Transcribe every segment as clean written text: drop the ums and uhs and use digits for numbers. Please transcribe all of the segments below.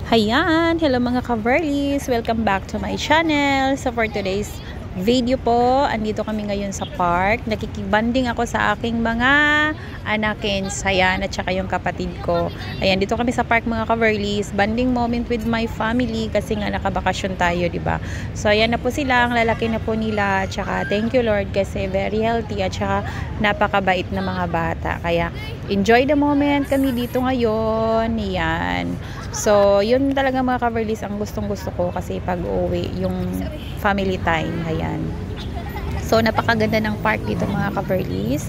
Hayan! Hello mga ka-Verlies! Welcome back to my channel. So for today's video po, andito kami ngayon sa park. Nakikibanding ako sa aking mga anakin, Hayan, at saka yung kapatid ko. Ayan, dito kami sa park mga ka-Verlies. Banding moment with my family kasi nga nakabakasyon tayo, diba? So ayan na po sila, ang lalaki na po nila. At saka thank you Lord kasi very healthy at saka napakabait na mga bata. Kaya enjoy the moment kami dito ngayon. Ayan. So, yun talaga mga ka-Verlies ang gustong-gusto ko kasi pag-uwi, yung family time. Ayan. So, napakaganda ng park dito mga ka-Verlies.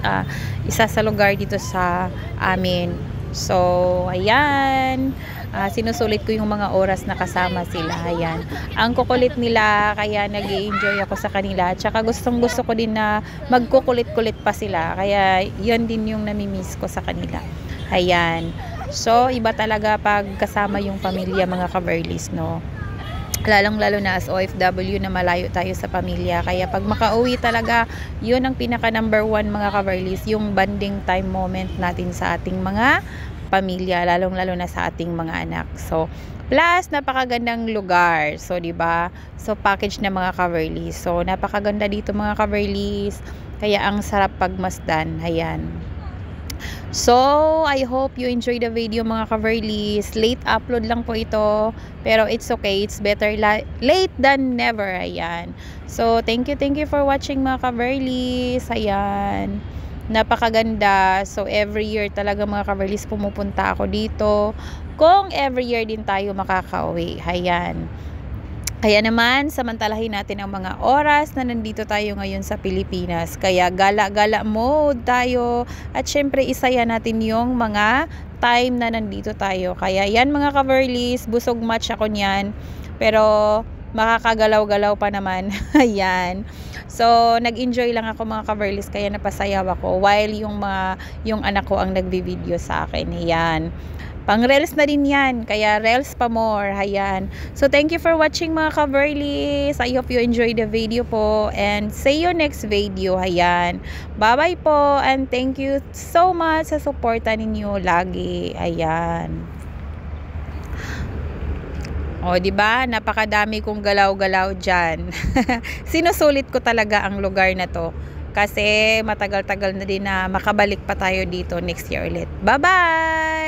Isa sa lugar dito sa amin. So, ayan. Sinusulit ko yung mga oras na kasama sila. Ayan. Ang kukulit nila, kaya nag-i-enjoy ako sa kanila. Tsaka gustong-gusto ko din na magkukulit-kulit pa sila. Kaya, yun din yung namimiss ko sa kanila. Ayan. So, iba talaga pag kasama yung pamilya mga ka-Verlies, no? Lalong-lalo na as OFW na malayo tayo sa pamilya. Kaya pag makauwi talaga, yun ang pinaka number one mga ka-Verlies, yung bonding time moment natin sa ating mga pamilya, lalong-lalo na sa ating mga anak. So, plus, napakagandang lugar. So, diba? So, package na mga ka-Verlies. So, napakaganda dito mga ka-Verlies. Kaya ang sarap pagmasdan. Ayan. So, I hope you enjoy the video mga ka-Verlies. Late upload lang po ito. Pero it's okay. It's better late than never. Ayan. So, thank you for watching mga ka-Verlies. Ayan. Napakaganda. So, every year talaga mga ka-Verlies pumupunta ako dito. Kung every year din tayo makakauwi. Ayan. Kaya naman, samantalahin natin ang mga oras na nandito tayo ngayon sa Pilipinas. Kaya gala-gala mode tayo. At syempre, isaya natin yung mga time na nandito tayo. Kaya yan mga ka-Verlies, busog match ako niyan. Pero makakagalaw-galaw pa naman. Ayan. So, nag-enjoy lang ako mga ka-Verlies. Kaya napasayaw ako. While yung anak ko ang nagbi-video sa akin. Ayan. Pang reels na din yan. Kaya reels pa more. Ayan. So, thank you for watching mga ka-Verlies. I hope you enjoy the video po. And see you next video. Ayan. Bye-bye po. And thank you so much sa suporta ninyo lagi. Ayan. O, diba? Napakadami kong galaw-galaw dyan. Sinusulit ko talaga ang lugar na to. Kasi matagal-tagal na din na makabalik pa tayo dito next year ulit. Bye-bye!